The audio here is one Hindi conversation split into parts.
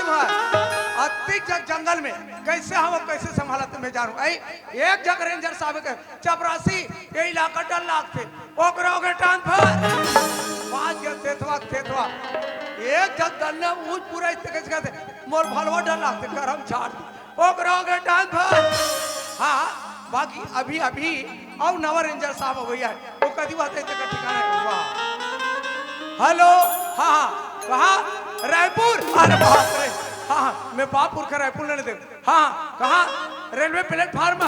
अतिक जंगल में कैसे हम कैसे संभालत मैं जानू एक जग रेंजर साहब के चपरासी ये इलाका डर लाग थे ओकरा ओकरे ट्रांसफर पांच के थेथवा एक जग दल ने ऊंच पूरा इस तरीके से मोर भलवा डर लाग थे करम छाड़ ओकरा ओकरे ट्रांसफर हां बाकी अभी अभी और नवा रेंजर साहब भैया वो कदी बात है जगह ठिकाना हुआ हेलो हां कहां रायपुर अरे बाप रे हाँ मैं बापुर का रायपुर लेने दे हाँ कहाँ रेलवे प्लेटफार्म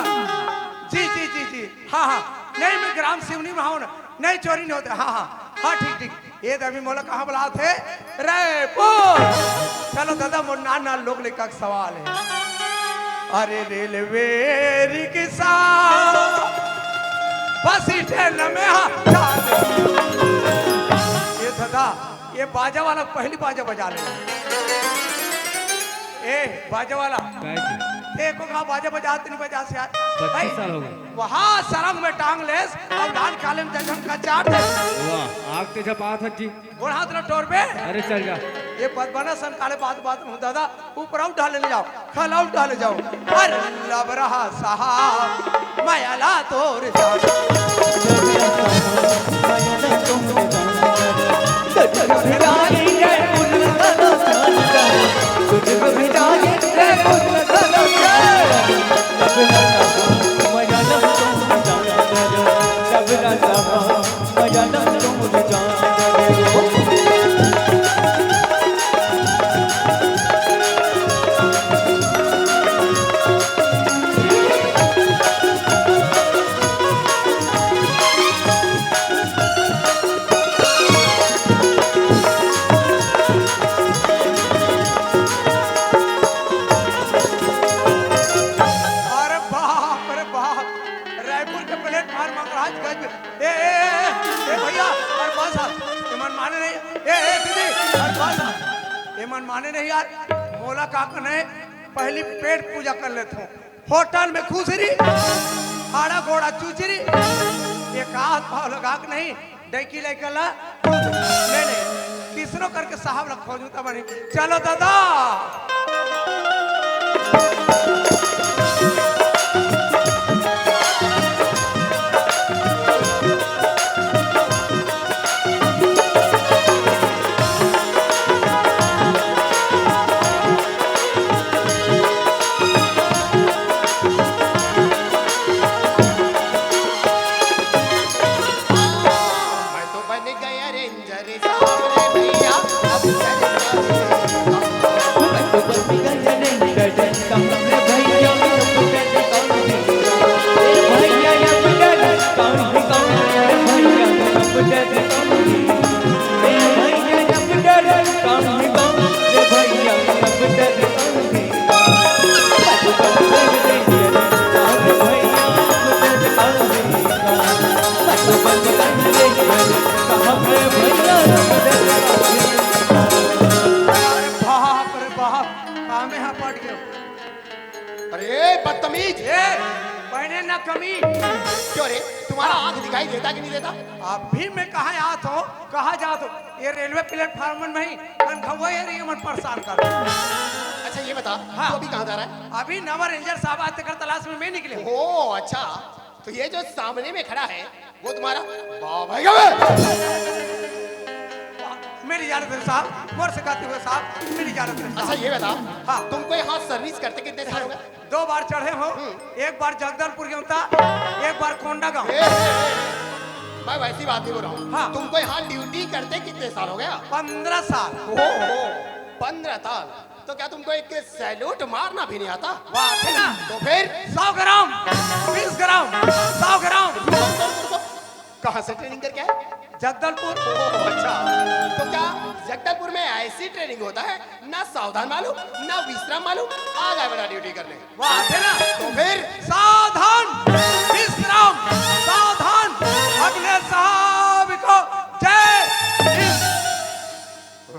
जी जी जी जी हाँ नहीं मैं ग्राम सिवनी में हूँ ना नहीं चोरी नहीं होता हाँ ठीक ये अभी मोला कहाँ बुला थे रायपुर चलो दादा मुन्ना ना लोग लेकर सवाल है अरे रेलवे रिक्शा बस स्टैंड में ये दादा ये बाजा वाला पहली बाजा बजा ले ए बाजा वाला देखो कहा बाजा बजाते नहीं बजा से यार 25 साल हो गए वहाँ सरंग में टांग लेस और डाल काले में जजन का चाट दे वाह आग तेजा पात जी और हाथ ना टोर पे अरे चल जा ये बदबना सन काले बात में दादा ऊपर आउट ढाले ले जाओ खल आउट ढाले जाओ अरे लब रहा साहब मायाला तोर माने नहीं यार मोला काका ने पहली पेट पूजा कर लेते हो होटल में खुसरी आड़ा घोड़ा चूचरी एक हाथ भाव लगा के नहीं डैकी लेकर ला नहीं किसरो करके साहब लग खोजू तब नहीं चलो दादा बदतमीज पहने ना कमी क्यों रे तुम्हारा आंख दिखाई देता कि नहीं देता अभी मैं कहाँ आत हो कहाँ जात हो ये रेलवे प्लेटफार्म में ही मन खवा है ये मन परेशान कर अच्छा ये बता हाँ। तो अभी कहाँ जा रहा है अभी नवा रेंजर साहब आते कर तलाश में मैं निकले ओ अच्छा तो ये जो सामने में खड़ा है वो तुम्हारा बाबा मेरी इजाजत है साहब मोर से कहते हुए साहब मेरी इजाजत है अच्छा ये बता हाँ। तुमको यहाँ सर्विस करते कितने साल हो गए 2 बार चढ़े हो एक बार जगदलपुर गया था एक बार कोंडा गाँव मैं वैसी बात ही बोल रहा हूँ हाँ। तुमको यहाँ ड्यूटी करते कितने साल हो गया 15 साल 15 साल तो क्या तुमको एक सैल्यूट मारना भी नहीं आता वाह थे ना तो फिर 100 ग्राम 20 ग्राम 100 ग्राम कहाँ से ट्रेनिंग करके आए जगदलपुर अच्छा तो क्या जगदलपुर में ऐसी ट्रेनिंग होता है ना सावधान मालूम ना विश्राम मालूम आ गए बड़ा ड्यूटी करने वाह थे ना तो फिर सावधान विश्राम सावधान अगले साहब को जय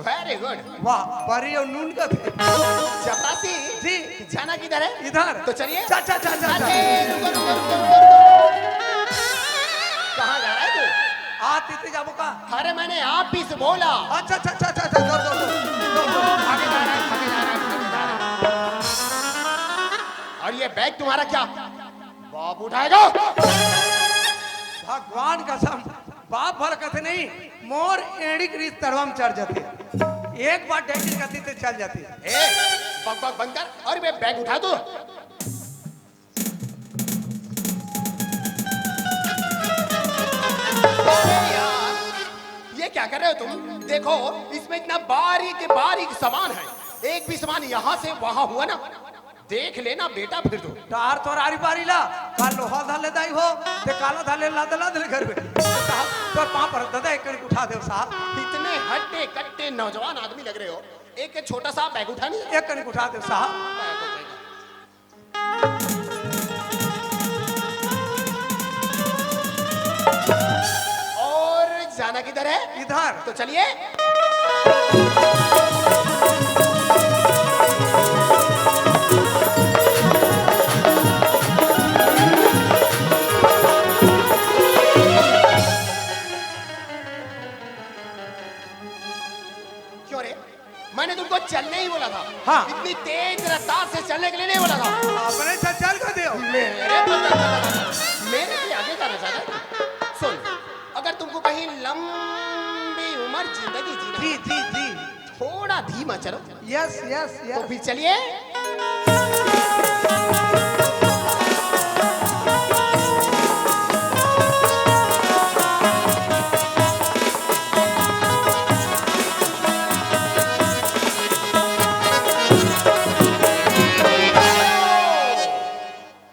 वेरी गुड वाह बड़ी और नून का थे चपरासी जी जाना किधर है इधर तो चलिए चा चा चा चा अरे रुको रुको रुको कहाँ जा रहा है तू आते थे जाबो का अरे मैंने आप भी से बोला अच्छा अच्छा अच्छा अच्छा दौड़ दौड़ दौड़ आगे जा रहा है बैग तुम्हारा क्या बाप उठाएगा? भगवान कसम बाप भर कथे नहीं, मोर एड़ी की तरवम चढ़ जाती, एक बार डेंगी गति से चल जाती है। ए, बक बक बंद कर और मैं बैग उठा दो। अरे यार, ये क्या कर रहे हो तुम? देखो इसमें इतना बारीक बारीक सामान है, एक भी सामान यहाँ से वहां हुआ ना देख लेना बेटा फिर तो। तार तो रारी बारी ला काल लोहा धाले दाई हो ते काला धाले ला दला दले घर में साहब तो पांव पर दादा एक कड़ी उठा दे साहब। इतने हट्टे कट्टे नौजवान आदमी लग रहे हो, एक छोटा सा बैग उठा नहीं? एक कड़ी उठा दे साहब। और जाना किधर है? इधर तो चलिए। क्यों रे? मैंने तुमको चलने ही बोला था। हाँ। इतनी तेज रफ्तार से चलने के लिए नहीं बोला था। अपने चल कर दे मेरे से आगे जाना चाहता है? सुन, अगर तुमको कहीं लंबी उम्र जिंदगी जीना जी जी जी थोड़ा धीमा चलो। यस यस तो यस फिर चलिए।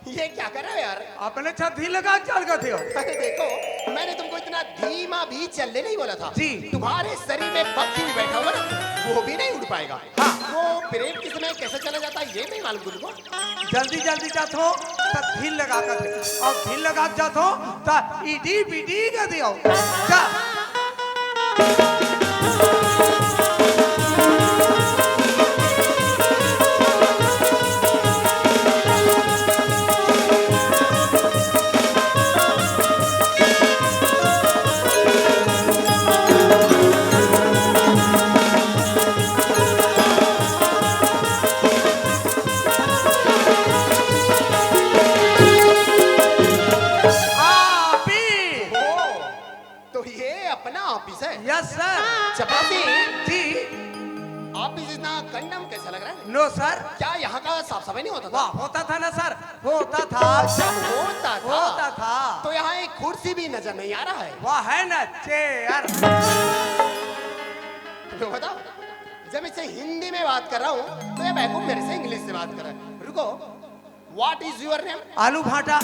ये क्या कर रहे हो यार? अपने छत ही लगा चल कर दियो। अरे देखो, मैंने तुमको इतना धीमा भी चलने नहीं बोला था। जी। तुम्हारे शरीर में पक्षी भी बैठा हुआ ना, वो भी नहीं उड़ पाएगा। हाँ। वो ब्रेक किस में कैसे चला जाता है ये नहीं मालूम तुमको। जल्दी जल्दी जात हो तो ढील लगा कर दे और ढील लगा के जात हो तो ईडी बीडी कर दियो जा। ऑफिस है? Yes sir. चपाती जी ऑफिस इतना कंडम कैसा लग रहा है? No sir. क्या यहाँ का साफ सफाई नहीं होता था? वाह होता था ना सर, होता था होता था। तो यहाँ एक कुर्सी भी नजर नहीं आ रहा है। वाह है ना चेयर। तो बताओ, जब इससे हिंदी में बात कर रहा हूँ तो ये बैकूम मेरे से इंग्लिश से बात कर रहा है। रुको, व्हाट इज योर नेम? आलू भाटा।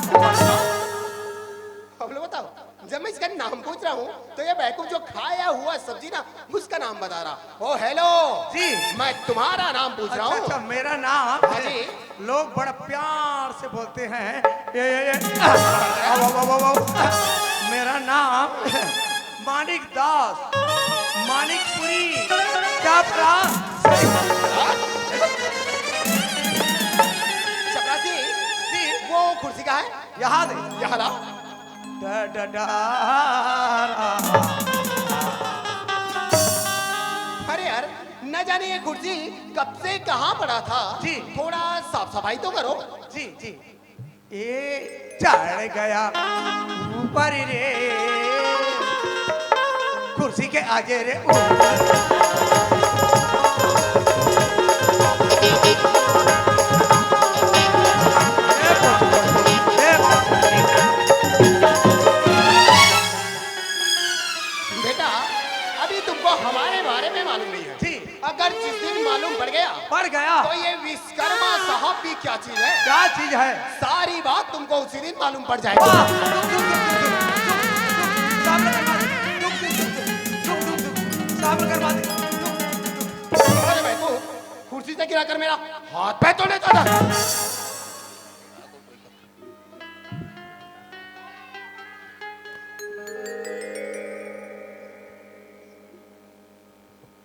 अब लो बताओ, जब मैं इसका नाम पूछ रहा हूँ तो ये बैकूम जो खाया हुआ सब्जी ना उसका नाम बता रहा। ओ हेलो जी, मैं तुम्हारा नाम पूछ रहा हूँ। अच्छा मेरा नाम। हाँ जी। लोग बड़ा प्यार से बोलते हैं ये आओ। मेरा नाम मानिक दास, मानिकपुरी चापरा। चपरासी जी, वो कुर्सी का है? यहाँ दे। यहाँ लाओ। अरे यार, न जाने ये कुर्सी कब से कहाँ पड़ा था। जी। थोड़ा साफ सफाई तो करो। जी जी, ये चढ़ गया ऊपर रे कुर्सी के आगे रे बेटा, अभी तुमको हमारे बारे में मालूम नहीं है। जी। अगर जिस दिन मालूम पड़ गया पड़ गया तो ये विश्वकर्मा साहब भी क्या चीज है, क्या चीज है। सारी बात तुमको उसी दिन मालूम पड़ जाएगी। वाह, सामने करवा दे, सामने करवा दे। अरे भाई तू कुर्सी से गिरा कर मेरा हाथ पे तोड़ने चाहता है।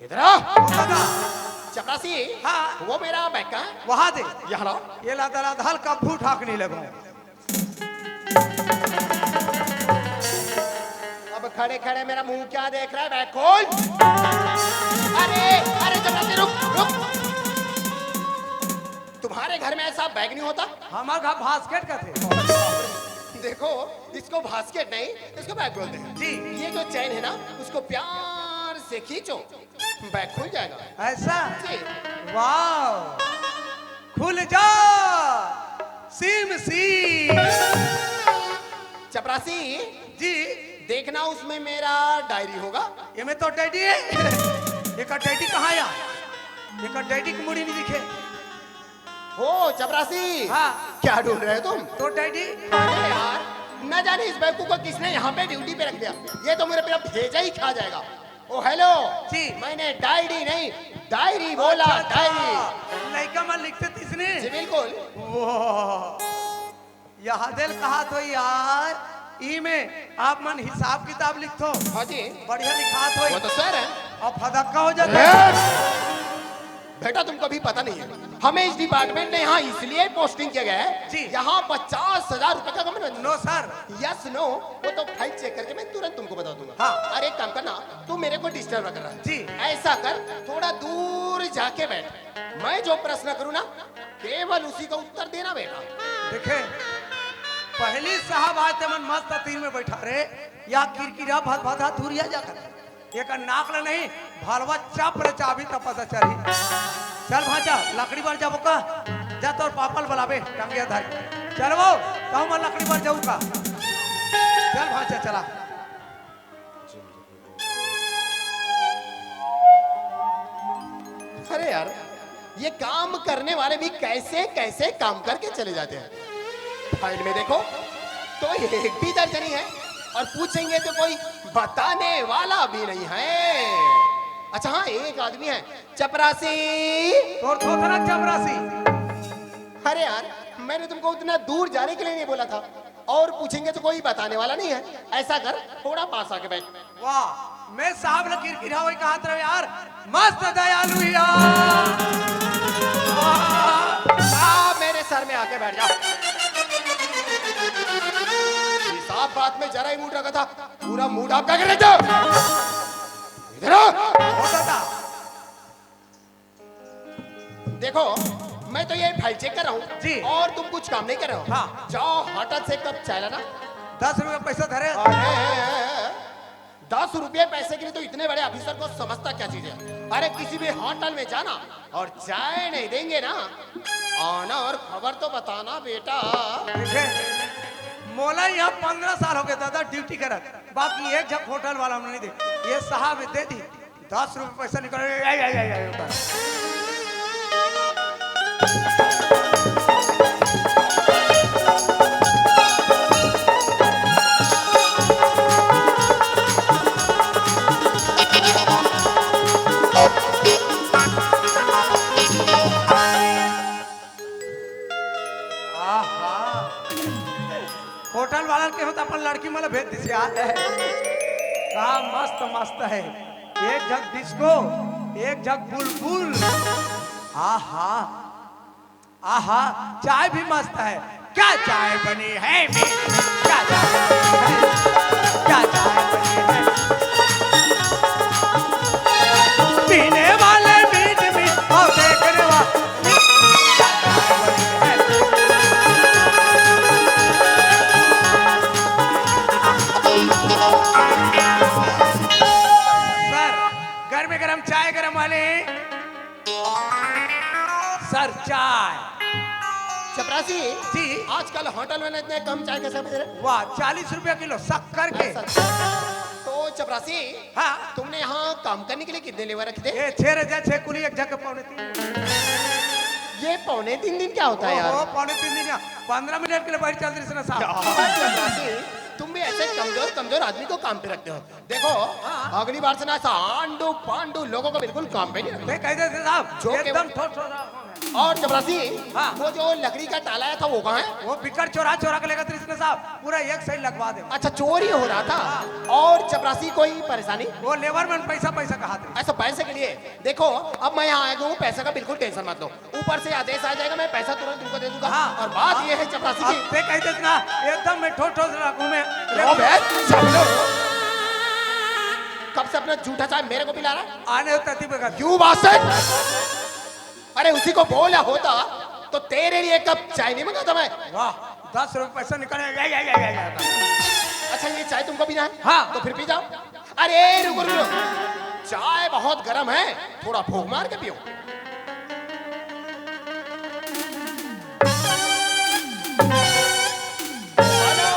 इधर आ। चपरासी, हाँ। वो मेरा बैग का है? वहां दे। यहाँ लाओ। ये लादा हल्का भू ठाकने लगो। अब खड़े खड़े मेरा मुंह क्या देख रहा है? बैग खोल। अरे अरे चपरासी रुक रुक। तुम्हारे घर में ऐसा जरा बैगनी होता। हमारे घर बास्केट का थे। देखो इसको बास्केट नहीं, इसको बैग बोलते हैं जी। ये जो चैन है ना, उसको प्यार से खींचो, बैग खुल जाएगा। ऐसा? जी। वाह, खुल जा सीम सी। चपरासी जी। देखना उसमें मेरा डायरी होगा। ये में तो डैडी है। एक डैडी कहाँ आया? एक डैडी की मुड़ी नहीं दिखे। हो चपरासी। हाँ। क्या ढूंढ रहे हो तुम? तो डैडी। अरे यार, न जाने इस बैकू को किसने यहाँ पे ड्यूटी पे रख दिया। ये तो मेरे पे भेजा ही खा जाएगा। ओ हेलो जी। मैंने डायरी नहीं डायरी बोला। डायरी लड़का में लिखते तीसने। जी बिल्कुल। वो यहाँ दिल कहा तो यार ई में आप मन हिसाब किताब लिखो। हाँ जी। बढ़िया लिखा वो तो तो सर है। और फदक्का हो जाता है। बेटा तुमको भी पता नहीं है, हमें इस डिपार्टमेंट ने यहाँ इसलिए पोस्टिंग किया गया है जी। यहाँ 50,000 रुपए का commitment. No sir. Yes no, वो तो फाइल चेक करके मैं तुरंत तुमको बता दूंगा। हाँ। अरे एक काम करना, तू मेरे को डिस्टर्ब कर रहा है। जी। ऐसा कर, थोड़ा दूर जाके बैठ, मैं जो प्रश्न करूँ ना केवल उसी का उत्तर देना बेटा। देखे पहली साहब आज तमन मस्त तीन में बैठा रे या किरकिरा भद भदा धुरिया जाकर एक नाकल नहीं भलवा चाप रे चाबी तो पता चली। चल भाचा लकड़ी पर जाबो का जा तोर पापल बुलावे टंगिया धारी। चल वो कहूँ मैं लकड़ी पर जाऊँ का। चल भाचा चला। अरे यार, ये काम करने वाले भी कैसे कैसे काम करके चले जाते हैं। फाइल में देखो तो एक भी दर्ज नहीं है और पूछेंगे तो कोई बताने वाला भी नहीं है। अच्छा हाँ, एक आदमी है चपरासी। तोर थोथरा चपरासी। अरे यार, मैंने तुमको उतना दूर जाने के लिए नहीं बोला था और पूछेंगे तो कोई बताने वाला नहीं है। ऐसा कर, थोड़ा पास आके बैठ। वाह, मैं साहब ने किरकिरा वही कहा था यार मस्त दयालु यार। मेरे सर में आके बैठ जा। हिसाब बात में जरा ही मूड रखा था, पूरा मूड आप क्या कर रहे थे? इधर आओ। होता था। देखो मैं तो ये फाइल चेक कर रहा हूँ जी। और तुम कुछ काम नहीं कर रहे हो। हाँ। जाओ होटल से कप चाय लाना। 10 रुपये पैसा धरे। 10 रुपये पैसे के लिए तो इतने बड़े ऑफिसर को समझता क्या चीज है। अरे किसी भी होटल में जाना और चाय नहीं देंगे ना, आना और खबर तो बताना बेटा। देखे मोला यहाँ 15 साल हो गए दादा ड्यूटी करत, बाकी एक जब होटल वाला हमने नहीं दे। ये साहब दे दी 10 रुपये पैसा निकल। होटल वाला के होता अपन लड़की मला भेज दी यार। कहा मस्त मस्त है, एक जग डिस्को एक जग बुलबुल। आहा आहा, चाय भी मस्त है। क्या चाय बनी है क्या चाय बनी है? क्या चाय बनी है? पीने वाले मीठ मीठ और देखने वाले क्या चाय बनी है? सर गरम चाय गरम वाले। सर चाय। चपरासी जी। आजकल होटल में इतने कम चाय कैसे बज रहे? वाह, 40 रुपया किलो शक्कर के। तो चपरासी हाँ, तुमने यहाँ काम करने के लिए कितने लेबर रखे थे? ये 6 कुली एक जगह पौने 3। ये पौने 3 दिन क्या होता है यार? पौने 3 दिन या 15 मिनट के लिए बैठ चल रही साहब। चपरासी तुम भी ऐसे कमजोर कमजोर आदमी को काम पे रखते हो। देखो अगली बार से ना ऐसा आंडू पांडू लोगों को बिल्कुल काम पे नहीं रखना। कहते थे साहब जो एकदम ठोस ठोस। और चपरासी हाँ। वो जो लकड़ी का टाला था वो कहाँ है? वो बिकट चोरा चोरा के लेकर कृष्ण साहब पूरा एक साइड लगवा दे। अच्छा चोरी हो रहा था। और चपरासी कोई परेशानी? वो लेबर मैन पैसा पैसा कहा थे। ऐसा पैसे के लिए देखो, अब मैं यहाँ आया हूँ, पैसे का बिल्कुल टेंशन मत लो। ऊपर से आदेश आ जाएगा, मैं पैसा तुरंत तुमको दे दूंगा। हाँ। और बात ये है चपरासी की, कहते ना एकदम मैं ठोस ठोस रखूं मैं। कब से अपना झूठा चाय मेरे को पिला रहा है? आने होता थी बगा। क्यों बात? अरे उसी को बोला होता तो तेरे लिए कप चाय नहीं मंगाता मैं। वाह 10 रुपए पैसा निकले अच्छा ये चाय तुमको पीना है? हाँ। तो फिर पी जाओ। अरे रुको रुको, चाय बहुत गर्म है, थोड़ा फूंक मार के पियो। हेलो,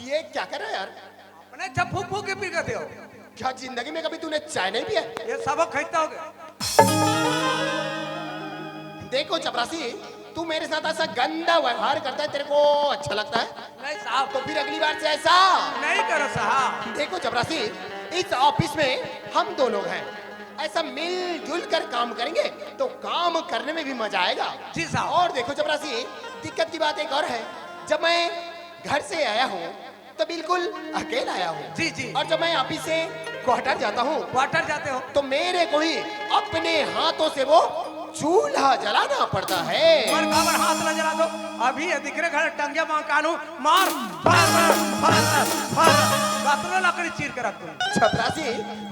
ये क्या कर रहा है यार? अपने जब फूक फूक के पी गए हो। क्या जिंदगी में कभी तूने चाय नहीं पिया? ये सबक खरीदता हो गया। देखो चपरासी, तू मेरे साथ ऐसा गंदा व्यवहार करता है, तेरे को अच्छा लगता है? नहीं साहब तो फिर अगली बार से ऐसा नहीं करो साहब। देखो चपरासी, इस ऑफिस में हम दो लोग हैं, ऐसा मिलजुल कर काम करेंगे तो काम करने में भी मजा आएगा। जी साहब। और देखो चपरासी, दिक्कत की बात एक और है, जब मैं घर से आया हूँ तो बिल्कुल अकेला आया हूँ। जी जी। और जब मैं ऑफिस से क्वार्टर जाता हूँ क्वार्टर जाते हो तो मेरे को ही अपने हाथों से वो चूल्हा जलाना पड़ता है। और काबर हाथ न जला दो। अभी ये दिख रहे घर टंगे मां कानू मार बातलो लकड़ी चीर के रख दो। चपरासी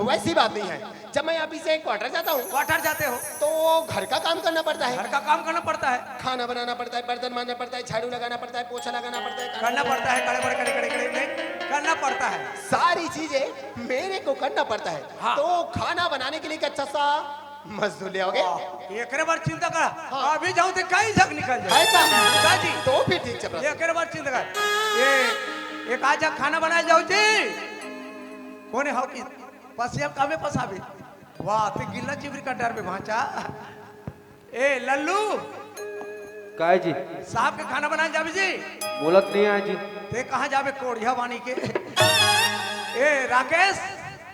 वैसी बात नहीं है, जब मैं ऑफिस से क्वार्टर जाता हूँ क्वार्टर जाते हो तो घर का काम करना पड़ता है, घर का काम करना पड़ता है, खाना बनाना पड़ता है, बर्तन मांजना पड़ता है, झाड़ू लगाना पड़ता है, पोछा लगाना पड़ता है, करना पड़ता है, कड़े बड़े कड़े कड़े नहीं करना पड़ता है। सारी चीजें मेरे को करना पड़ता है। हाँ। तो खाना बनाने के लिए अच्छा सा मजदूर ले आओगे? एक बार चिंता कर। हाँ। अभी जाऊं तो कहीं झक निकल जाए। ऐसा जी तो फिर ठीक चपरासी। एक बार चिंता कर। ये एक आज खाना बनाए जाओ जी कोने हो की पसिया कामे पसाबे। वाह ते गिल्ला चिबरी का डर में भांचा। ए लल्लू काय जी साहब के खाना बनाए जाबे जी। बोलत नहीं है जी। ते कहाँ जाबे कोढ़िया बानी के। ए राकेश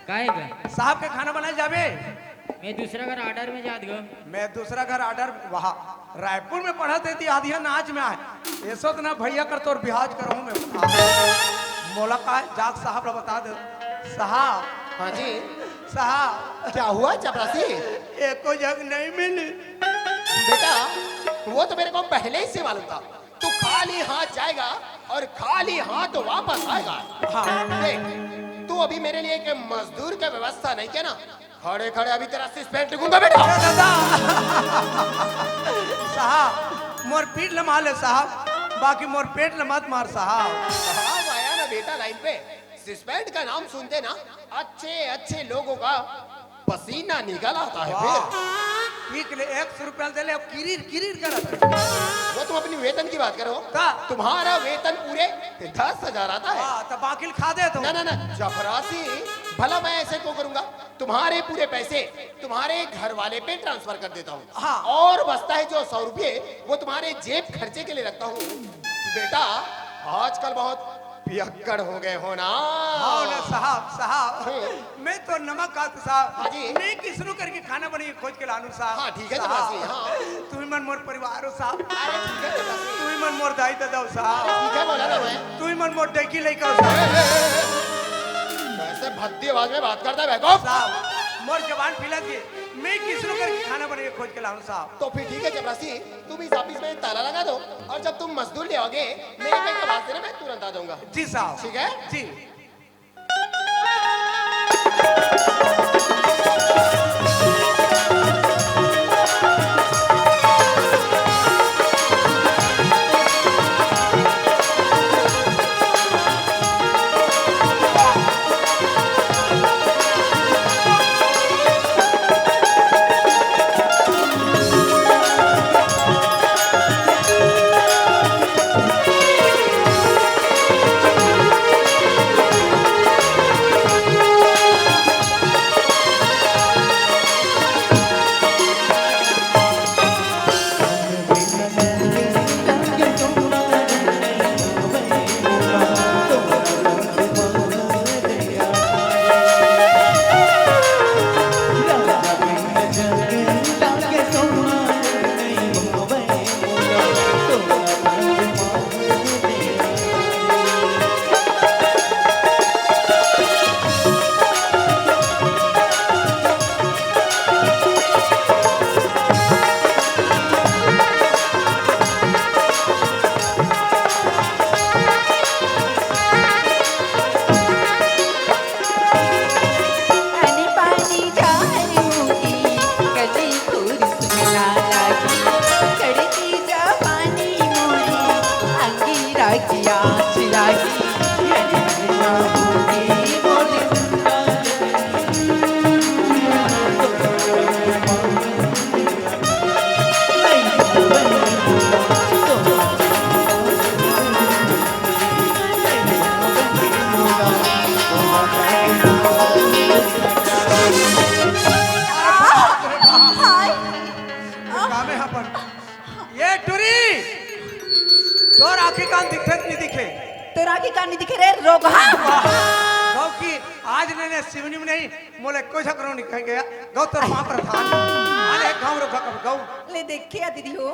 काहे का? साहब के खाना बनाए जाबे। मैं दूसरा घर ऑर्डर में जात गो। मैं दूसरा घर ऑर्डर वहाँ रायपुर में पढ़ा थे थी आधिया नाच में आए ऐसा तो ना भैया कर तो बिहाज करूँ मैं मोला का जाग साहब बता दो साहब। हाँ जी, साहब क्या हुआ चपरासी? एको जग नहीं मिली। बेटा वो तो मेरे को पहले ही से मालूम था, तू खाली हाथ जाएगा और खाली हाथ वापस आएगा। हाँ देख तू अभी मेरे लिए एक मजदूर का व्यवस्था नहीं किया ना, खड़े खड़े अभी तेरा सस्पेंड लिखूंगा बेटा। ए दादा साहब मोर पीठ लमा ले साहब, बाकी मोर पेट ल मत मार साहब। साहब आया ना बेटा लाइन पे, सस्पेंड का नाम सुनते ना अच्छे अच्छे लोगों का पसीना निकल आता है। फिर ठीक ले 100 रुपया दे ले किरीर किरीर कर। वो तुम अपनी वेतन की बात करो, का? तुम्हारा वेतन पूरे 10,000 आता है। हाँ तो बाकी खा दे तो। ना ना ना चपरासी, भला मैं ऐसे क्यों करूंगा? तुम्हारे पूरे पैसे तुम्हारे घर वाले पे ट्रांसफर कर देता हूँ। हाँ। और बचता है जो 100 रुपये वो तुम्हारे जेब खर्चे के लिए रखता हूँ। बेटा आजकल बहुत पियक्कड़ हो गए हो ना। हाँ ना साहब मैं तो नमक खात साहब। हाँ जी। मैं किसनु करके खाना बनी खोज के लानू साहब। हाँ, ठीक है चपरासी, हाँ। तू मन मोर परिवार हो साहब। अरे ठीक है चपरासी, तू मन मोर दाई दादा हो साहब। ठीक है बोला ना मैं। तू मन मोर डेकी लेके हो साहब। कैसे भद्दी आवाज में बात करता है बेवकूफ? साहब मोर जवान फिलत के मैं किसनु करके खाना बनी खोज के लानू साहब। तो फिर ठीक है चपरासी, तुम इस ऑफिस में ताला लगा दो और जब तुम मजदूर ले आओगे मेरे पे आवाज देना, मैं तुरंत आ जाऊंगा। जी साहब ठीक है जी। हाय काम है अपन ये टुरी तोर आंखें कान दिखे नहीं दिखे तोरा की कहानी दिखे रे रोगा गौ की आज ने शिवनी में नहीं मोले कोई झकरो नहीं कह गया गौ तो वहां पर था आने गांव रोका कब गौ ले देखे दीदी हो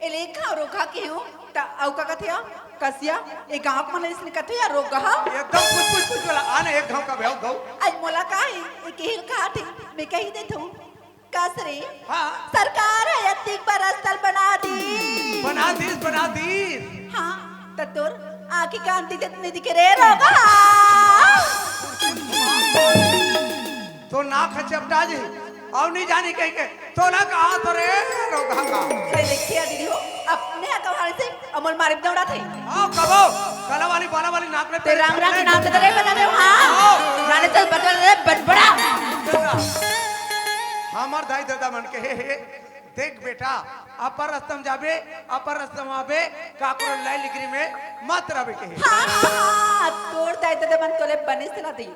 एले खा रोगा के हो ता औ का कथिया कसिया ए गांव मन इसने कथिया रोगा एकदम कुछ वाला आने एक गांव का बेव गौ आज मोला का है ए केहिल का थे मैं कही देत हूं कसरे हां सरकार है अतिक पर स्थल बना दी हाँ त तोर आखी कांति जितने दिखे रे रोगा तो ना खचपटा जी और नहीं जानी कहीं के तो ना कहा तो रे रोगा का ले देखिए दीदी हो अपने अकवाल से अमल मारे दौड़ा थे आओ कबो कला वाली बाला वाली नाक में ते राम राम के नाम से रे बना दे हां राने चल बटबड़ा रे बटबड़ा हमार दाई दादा मन के हे देख बेटा अपर रस्तम जाबे अपर रस्तम आबे काकुर लाई लिगरी में मत रबे के हां तोर दाई दादा मन तोले बने सला दी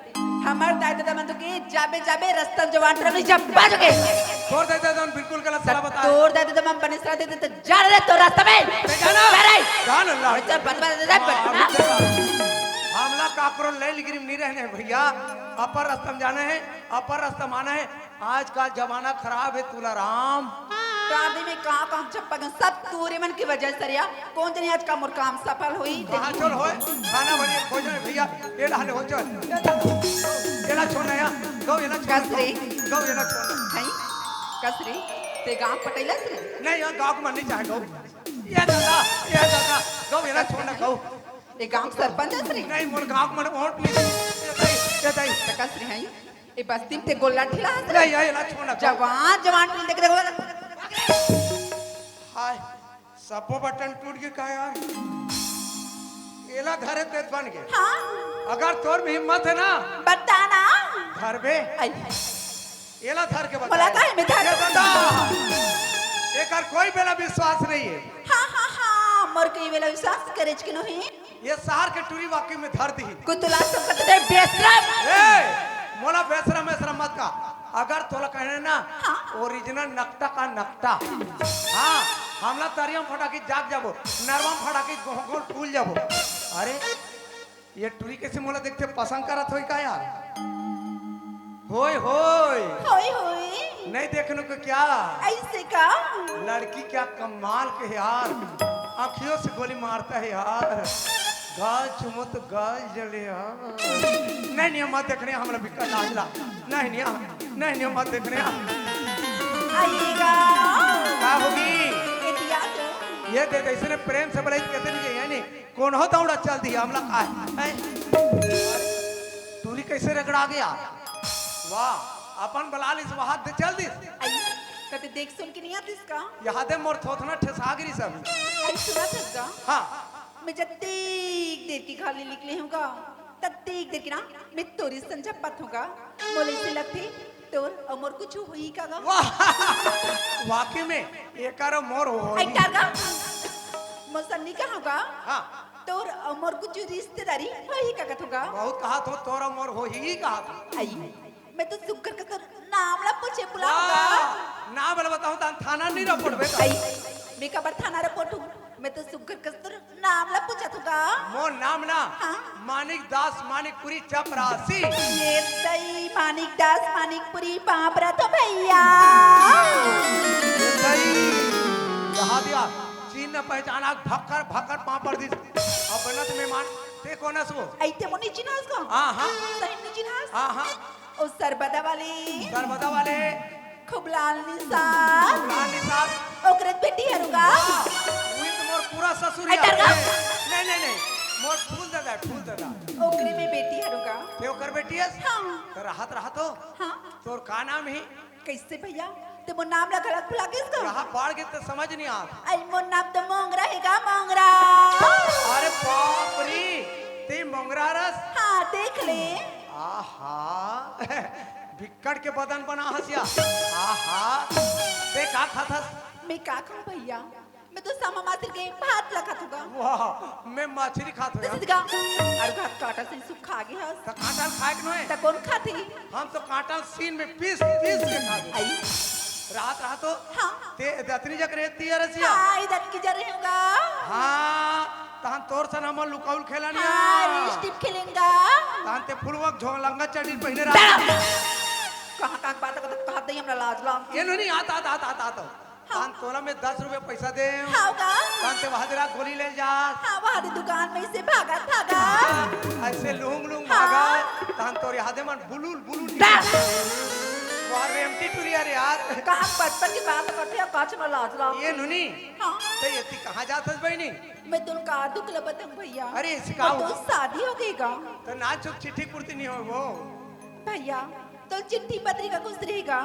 हमार दाई दादा मन तो के जाबे जाबे रस्तम जवान रे जब बाज के तोर दाई दादा बिल्कुल गलत सलाह बता तोर दाई दादा मन बने सला दे तो जा रे तो रास्ते में जाना अरे जान अल्लाह चल बटबड़ा दे हमला काकुर लाई लिगरी में नहीं रहने भैया अपर रस्तम जाना है अपर रस्तम आना है आज का जमाना खराब है तुलाराम शादी में कहाँ कहाँ छप्पा गए सब तूरे मन की वजह से रिया कौन जाने आज का मोर काम सफल हुई कहाँ चल होए खाना बनिए खोजने भैया ये डाले हो चल ये ना छोड़ना या गौ ये ना कसरी गौ ये ना छोड़ना नहीं कसरी ते गांव पटेला से नहीं यार गांव को मन नहीं चाहे गौ ये दादा गौ ये ना छोड़ना गौ ये गांव सरपंच है श्री नहीं मोर गांव को मन वोट नहीं ये दाई कसरी है ये बस्ती में ते गोला ठिला नहीं ये ना छोड़ना जवान जवान देख देखो हाय सबो बटन टूट गए का यार एला घरे तेज बन गए हाँ अगर तोर में हिम्मत है ना बताना घर बे आई एला धर के बोला का है मैं धर ये बता एकर कोई बेला विश्वास नहीं है हाँ हाँ हाँ मोर के वेला विश्वास करे कि नहीं ये शहर के टूरी वाकई में धर दी कुतला सब कते बेशरम ए मोला बेशरम बेशरम मत का अगर तोला कहने ना ओरिजिनल नकटा का नकटा हाँ हमला तरियम फटाकी जाग जाबो नरवम फटाकी गोल फूल जाबो अरे ये टूरी कैसे मोला देखते पसंद करत होई का यार होय होय होई होई नहीं देखने को क्या ऐसे का लड़की क्या कमाल के है यार आँखियों से गोली मारता है यार गाल चुमो तो गाल जले यार नहीं मत देखने हमरा बिकट लाजला नहीं मत देखने आएगा का होगी एतिया तो ये दे इसने प्रेम से बोले कहते नहीं यानी कौन हो दौड़ा चल दी हमला का है टूरी कैसे रगड़ा गया वाह अपन बलाल इस वहां दे चल दी आई कते देख सुन के नहीं आती इसका यहाँ दे मोर थोथना ठेसागिरी सब आई सुना था इसका हाँ मैं जब देर की खाली निकले होगा तब देर की ना मैं तोरी संजा पत होगा बोले से लगती तोर अमर कुछ हुई का गा वाकई में ये करो मोर हो आई टारगा मौसमी का होगा हाँ तोर अमर कुछ रिश्तेदारी हुई का कथ होगा बहुत कहा तो तोरा मोर हो ही कहा था आई मैं तो शुक्र का तोर नाम ला पूछे बुलाऊंगा ना बोले बताऊं तो थाना नहीं रिपोर्ट बेटा आई मैं कबर थाना रिपोर्ट हूँ मैं तो शुक्र का तोर नाम ला पूछा था मोर नाम ना हाँ? मानिक दास मानिकपुरी चपरासी ये सही मानिक दास मानिकपुरी बाबरा तो भैया यहाँ दिया चीन न पहचाना भक्कर भक्कर पापड़ दी अब बनत मेहमान ते कौन सो ऐते मोनी चिन्हास का हाँ हाँ सही नहीं चिन्हास हाँ हाँ ओ सरबदा वाले सरबदा वाले खुबलाल निसार लाल निसार ओकरत बेटी हरुगा विद मोर पूरा ससुर आई डरगा? नहीं मोर फूल दादा ओकरे में बेटी हरुगा ते ओकर बेटी है हाँ तो राहत हो हाँ तोर का नाम ही कैसे भैया ते मो नाम ला गलत भुला के इसका यहाँ पढ़ के तो समझ नहीं आता आई मो नाम तो मोंगरा हैगा मोंगरा अरे बाप रे ते मोंगरा रस हाँ देख ले आहा बिकट के बदन बना हसिया आहा ते का खाथस मैं का खाऊं भैया मैं तो सामा मासिर के भात ला खातूगा वाह मैं मछली खात हो सिद्धगा और घाट काटा से सुख खा गया तो काटल खाए के नोए त कौन खाती हम तो काटल सीन में पीस के खा गए आई रात रात तो हाँ ते दतरी जक रहती है रसिया हाँ इधर की जा रहे होगा हाँ तान तोर सन हम लुकाउल खेलानी हाँ रिस्टिप खेलेंगा तान ते फुलवक झोंग लंगा चढ़ी पहिने रात कहाँ कहाँ बात करते कहाँ दई हमरा लाज लाम ये नहीं आता आता आता आता आता तान तोला में 10 रुपए पैसा दे हाँ होगा तान ते बहादुरा गोली ले जा हाँ वहाँ की दुकान में से भागा थागा ऐसे लूंग लूंग हाँ। भागा तान तोर याद मन बुलुल बुलुल वाह रेमटी टुरी यार कहाँ बचपन की बात करते हैं काच में लाज लाम ये नुनी हाँ ते ये ती कहाँ जात हस बहनी मैं तुम का दुख लबतंग भैया अरे सिखाओ तो शादी हो गई गा तो ना चुप चिट्ठी पूर्ति नहीं हो वो भैया तो चिट्ठी पत्रिका कुछ रहेगा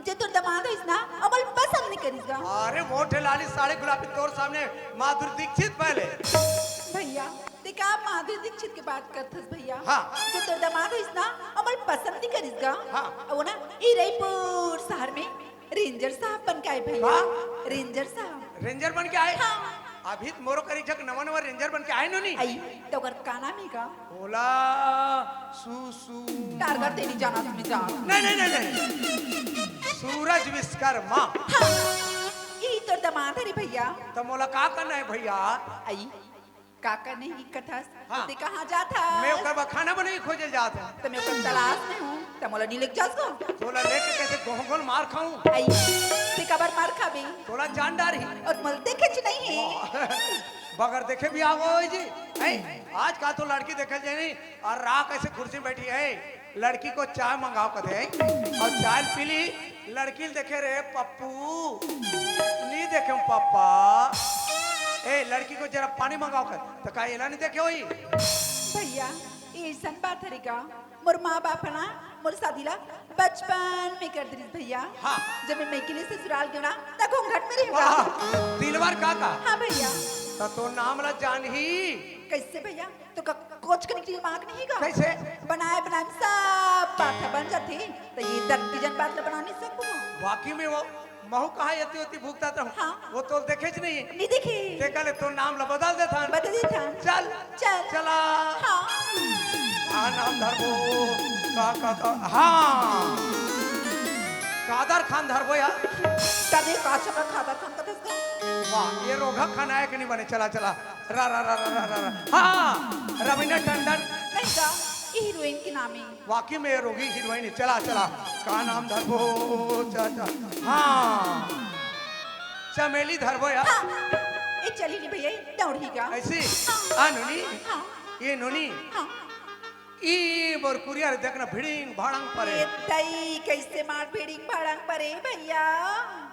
जे तोर दमाद होइस ना अमल पसंद नहीं करीसगा अरे मोटे लाली साड़े गुलाबी तोर सामने माधुरी दीक्षित पहले भैया ते का माधुरी दीक्षित की बात करथस भैया हाँ। जे तोर दमाद होइस ना अमल पसंद नहीं करीसगा हाँ। वो ना ई रईपुर शहर में रेंजर साहब बन के आए भैया हाँ। रेंजर साहब रेंजर बन के आए हाँ। अभी तो मोरो करी जक नवा नवा रेंजर बन के आए नो नहीं आई तो कर का नाम है का बोला सुसु टारगेट तेरी जाना तुम्हें जान नहीं नहीं नहीं नहीं सूरज विश्वकर्मा हाँ ई तोर दमाद है रे भैया तो मोला का करना है भैया आई काका नहीं कथस हाँ। ते कहाँ जाता मैं ओकर खाना बने खोजे जात हूँ तो मैं ओकर तलाश में हूँ तो मोला नहीं लेके जास को तोला लेके कैसे गोल मार खाऊं आई ते कबर मार खाबे तोला जान डारी और मल देखे च नहीं है बगर देखे भी आवो जी है आज का तो लड़की देखे जाए नहीं और राह कैसे कुर्सी में बैठी है लड़की को चाय मंगाओ कदे और चाय पी ली लड़की देखे रे पप्पू नहीं देखे पापा ए लड़की को जरा पानी मंगाओ कर तो का एला नहीं देखे होई भैया ऐसा बात है का मोर माँ बाप ना मोर शादीला बचपन में कर दी भैया हाँ। जब मैं के लिए ससुराल गया ना तक घूंघट में रहूंगा वाह दिलवार काका हाँ भैया तो नाम ला जान ही कैसे भैया तो कोच करने के लिए दिमाग नहीं का कैसे बनाए बनाए सब बात बन जाती तो ये दर्द की जन बात ला बना नहीं सकूँ वाकई में वो महू कहा येती होती भूखता था हाँ। वो तो देखे नहीं नहीं देखे देखा ले तो नाम ला बदल दे था बता दे था चल चल चला हाँ हाँ नाम धरबो का हाँ कादर खान धरबो यार तभी काचा का खाता था कदस का वाह ये रोगा खाना है कि नहीं बने चला चला रा रा रा रा रा रा हाँ रवीना टंडन नहीं का हीरोइन की नाम है वाकई में रोगी हीरोइन चला चला का नाम धरबो चा हाँ चमेली धरबो यार हाँ ये चली नहीं भैया दौड़ी का ऐसी हाँ। नुनी हाँ ये नुनी हाँ ई बोरकुरिया देखना भिड़िंग भाड़ंग परे ये तई कैसे मार भीड़ी भड़ंग परे भैया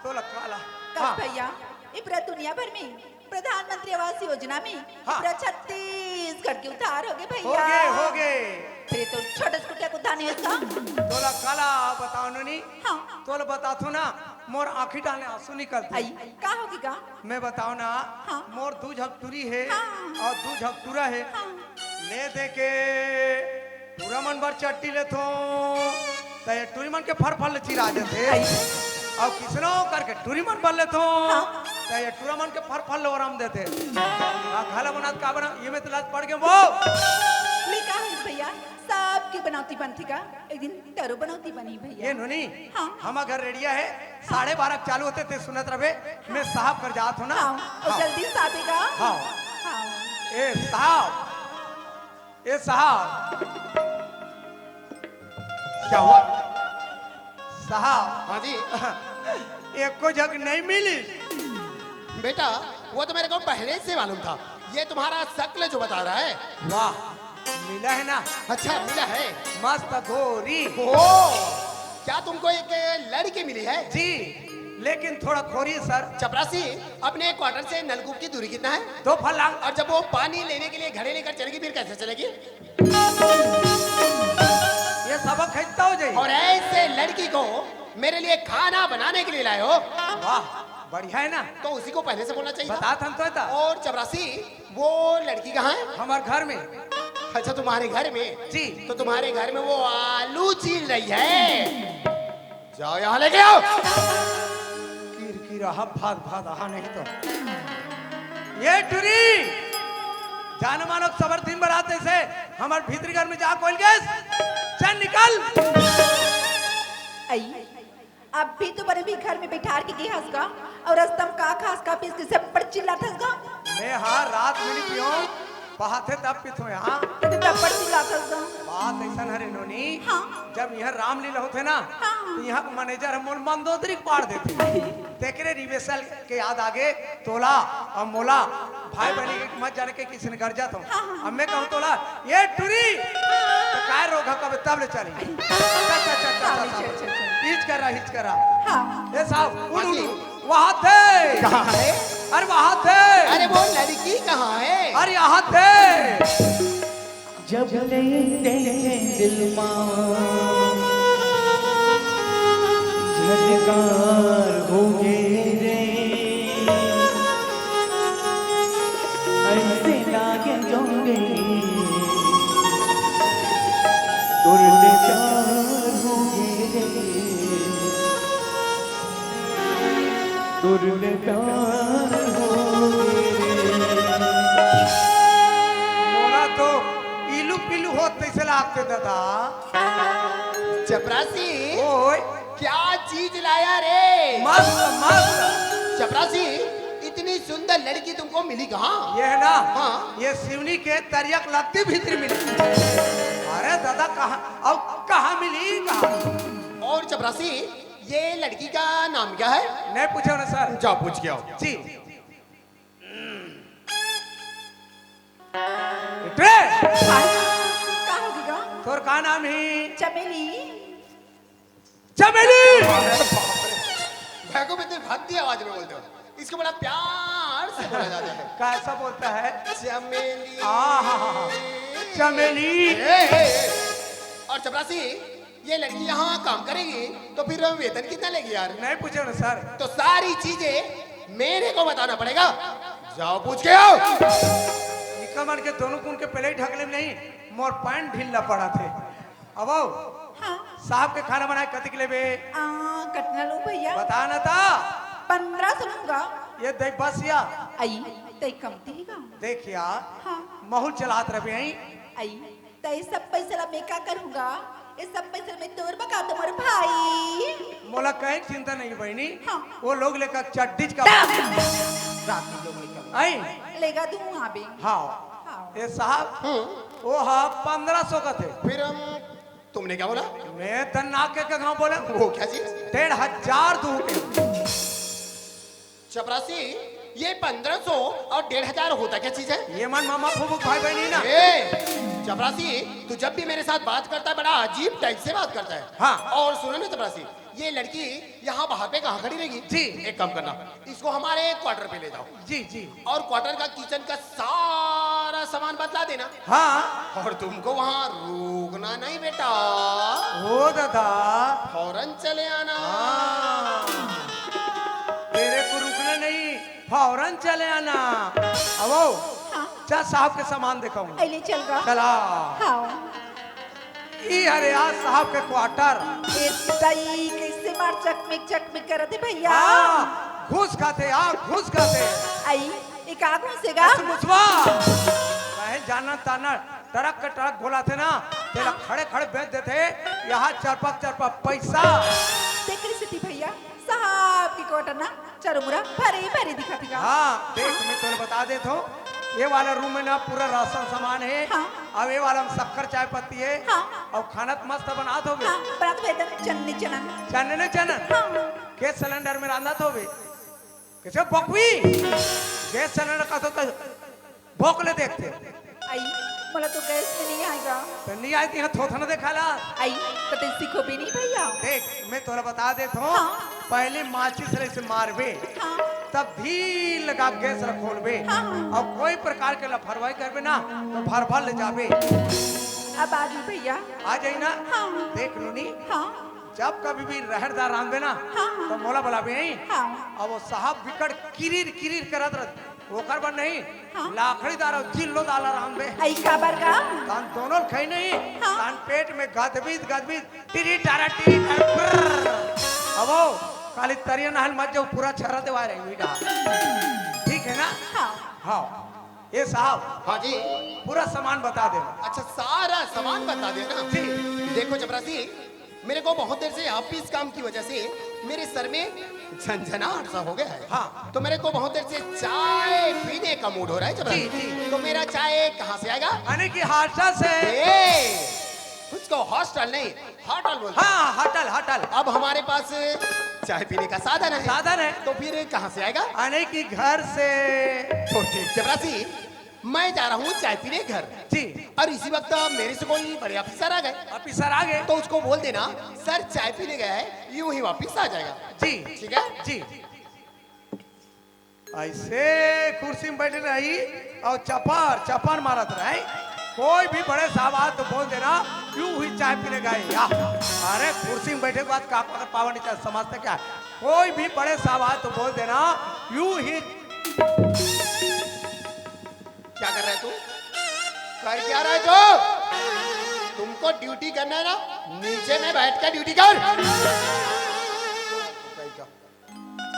तो लकाला कब भैया ये पूरा दुनिया भर में प्रधानमंत्री आवास योजना में हाँ। पूरा छत्तीसगढ़ के उद्धार हो गए भैया हो गए फिर तो छोटे छोटे को दाने उसका तोला काला बताओ नुनी हाँ तोला बता थो ना मोर आँखी डालने आंसू निकलते आई का होगी का मैं बताओ ना हाँ। मोर दू झकटूरी है हाँ। और दू झकटूरा है हाँ ले दे के पूरा मन भर चट्टी ले थो तो ये टूरी मन के फर फल चिरा देते आई और किसनो करके टूरी मन बल ले थो हाँ। तो ये टूरा मन के फर फल आराम देते खाला बना का बना ये में तो लाज पड़ गए वो ले का है भैया सबकी बनौती बनती का एक दिन तेरो बनौती बनी भैया ये नुनी हाँ। हमारा घर रेडिया है 12:30 चालू होते थे सुनत रहे मैं साहब कर जात हूँ ना हाँ और हाँ। जल्दी से आवेगा हाँ हाँ ए साहब ए साहब क्या हुआ साहब हाँ जी एक को जग नहीं मिली बेटा वो तो मेरे को पहले से मालूम था ये तुम्हारा शक्ल जो बता रहा है वाह मिला है ना अच्छा मिला है मस्त गोरी ओ क्या तुमको एक लड़की मिली है जी लेकिन थोड़ा खोरी है सर चपरासी अपने क्वार्टर से नलकूप की दूरी कितना है 2 फलांग और जब वो पानी लेने के लिए घड़े लेकर चलेगी फिर कैसे चलेगी ये सबक खरीदता हो जाए और ऐसे लड़की को मेरे लिए खाना बनाने के लिए लाए हो वाह बढ़िया है ना तो उसी को पहले से बोलना चाहिए था। बता हम तो था और चपरासी वो लड़की कहाँ है हमारे घर में अच्छा तुम्हारे घर में जी तो तुम्हारे घर में वो आलू छील रही है जाओ यहाँ लेके आओ किरकिरा भात भात आहा नहीं तो ये टुरी जान मानो सबर दिन बराते से हमारे भीतरी घर में जा कोल गैस चल निकल आई अब भी तो बड़े भी घर में बैठा के गए हंसगा और रस्तम का खास का पीस के सब पर चिल्लात हंसगा मैं हाँ रात में नहीं पियो पहाते तब पिथो यहाँ तो तब पर चिल्लात हंसगा बात ऐसा हरे नोनी हाँ। जब यहाँ रामलीला होते ना हाँ। तो यहाँ का मैनेजर हम मंदोदरी पाड़ देते देख रहे रिवेसल के याद आगे तोला और मोला भाई बहनी के मत जाने के किसी ने घर जाता हूँ अब मैं कहूँ तोला ये टुरी तो काय रोगा कब तब ले चली हिच कर रहा हाँ। ये साहब वहाँ थे कहाँ है? अरे वहाँ थे अरे वो लड़की कहाँ है? अरे यहाँ थे जब ले दिल झटकार होगे रे ऐसे लागे जोगे तुरले प्यार होगे रे तुरले प्यार होगे रे मोरा तो इलू पिलू होत तैसे लागते दादा चपरासी ओए क्या चीज लाया रे? मस्त मस्त चपरासी इतनी सुंदर लड़की तुमको मिली कहाँ? ये है ना हाँ। ये सिवनी के तरियक लगती भीतर मिली अरे दादा कहाँ अब कहाँ मिली कहाँ और चपरासी ये लड़की का नाम क्या है? नहीं पूछो ना सर जाओ पूछ के आओ। जी इतने का होगा तोर का नाम ही चमेली चमेली भैगो में तो भक्ति आवाज में बोलते हो, इसको बड़ा प्यार से बोला जाता है। कैसा बोलता है चमेली हाँ चमेली और चपरासी ये लड़की यहाँ काम करेगी तो फिर वेतन कितना लेगी यार? नहीं पूछो ना सर तो सारी चीजें मेरे को बताना पड़ेगा। जाओ पूछ के आओ। निकमन के दोनों कुन के पहले ही ढकले में नहीं मोर पैंट ढीला पड़ा थे अब आओ हाँ। साहब के खाना बनाए कति के लिए कटना लो भैया बता ना था 15 लूंगा ये देख बस या आई तय कम देगा देखिया हाँ। महू चलात रहे आई आई तय सब पैसा मैं क्या करूंगा ये सब पैसा मैं तोर बका दो मोर भाई मोला कहीं चिंता नहीं बहनी हाँ। वो लोग लेकर चड्डीज का रात में लोग लेकर आई लेगा दूं वहां भी हाँ हाँ। ये साहब वो हाँ 1500 का थे फिर तुमने क्या बोला? मैं धन्ना के गाँव बोले वो क्या चीज? 1500 दूर के चपरासी ये 1500 और 1500 होता क्या चीज है? ये मन मामा फूफू भाई बहनी ना चपरासी तू जब भी मेरे साथ बात करता है बड़ा अजीब टाइप से बात करता है। हाँ। और सुनो ना चपरासी ये लड़की यहाँ बाहर पे कहाँ खड़ी रहेगी? जी। एक काम करना इसको हमारे क्वार्टर पे ले जाओ जी जी और क्वार्टर का किचन का सारा सामान बतला देना हाँ और तुमको वहाँ रुकना नहीं बेटा, हो दादा फौरन चले आना। हाँ तेरे को रुकना नहीं फौरन चले आना अब आओ जा साहब के सामान दिखाऊं अले चल गा चला हाँ ई हरे आज साहब के क्वार्टर ये दई कैसे मार चकमिक करते भैया हाँ घुस खाते घुस खाते आई एक आगू से गा मुझवा कहे जाना ताना ट्रक के ट्रक बोला थे ना तेरा खड़े खड़े बेच देते यहाँ चरपक पैसा देख रही थी भैया साहब की कोटा ना चरमुरा भरे दिखा थी हाँ देख मैं तुम्हें बता देता हूँ ये वाला रूम में ना पूरा राशन सामान है हाँ। अब ये वाला में शक्कर चाय पत्ती है हाँ। और खाना तो मस्त बना दोगे हाँ बरात वेतन चन्नी चनन चनन चनन हाँ गैस सिलेंडर में रांधा तो कैसे बकवी गैस सिलेंडर का तो भोकले देखते आई मला तो गैस में नहीं आएगा तो नहीं आई थी यहाँ थोथना देखा ला आई कते सीखो भी नहीं भैया देख मैं तोरा बता देता हूँ हाँ। पहले माचिस से मारबे हाँ तब धीर लगा गैस खोलबे हाँ। और कोई प्रकार के लफरवाई करबे ना तो भर भर ले जाबे अब आज भैया आ जाई ना हाँ। देख लूनी हाँ जब कभी भी रहरदार रांधबे ना हाँ। तो मोला बुलाबे नहीं हाँ अब वो साहब बिकट किरीर करत रह ओकर पर नहीं हाँ। लाखड़ी दार जिल्लो दाला रांधबे आई काबर का कान दोनों खाई नहीं हाँ। कान पेट में गदबीद टिरी टारा अब वो काली तरिया नहल मत जाओ पूरा छर्रा देवा रही बेटा ठीक है ना हाँ हाँ ये साहब हाँ जी पूरा सामान बता दे अच्छा सारा सामान बता देना। जी देखो चपरासी मेरे को बहुत देर से ऑफिस काम की वजह से मेरे सर में झंझनाहट सा हो गया है। हाँ। तो मेरे को बहुत देर से चाय पीने का मूड हो रहा है जी, चपरासी। जी। तो मेरा चाय कहाँ से आएगा? यानी कि हादसा से। उसको हॉस्टल नहीं होटल बोलते हैं। हाँ, हटल हटल अब हमारे पास चाय पीने का साधन है। साधन है। तो फिर कहाँ से आएगा? यानी कि घर से। तो ठीक चपरासी, मैं जा रहा हूँ चाय पीने घर। जी। और इसी वक्त मेरे से कोई बड़े ऑफिसर आ गए, ऑफिसर आ गए। तो उसको बोल देना सर चाय पीने गया है, यूं ही वापिस आ जाएगा। जी। ठीक है? जी। ऐसे कुर्सी में बैठे रही और चपार चपार मारत रहे। कोई भी बड़े साहब आ तो बोल देना यूं ही चाय पीने गए या। अरे कुर्सी में बैठे के बाद का अगर पावर नहीं चाहिए, समझते क्या है? कोई भी बड़े साहब आ तो बोल देना यूं ही। क्या कर रहा है तू? कर क्या रहा है तू? तुमको ड्यूटी करना है ना, नीचे में बैठ कर ड्यूटी कर।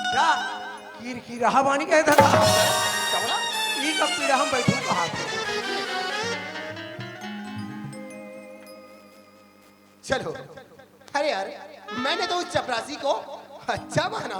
क्या कीर की रहा बानी कहे था क्या बोला? ई कब पीड़ा हम बैठू कहा चलो, अरे यार मैंने तो उस चपरासी को अच्छा बहाना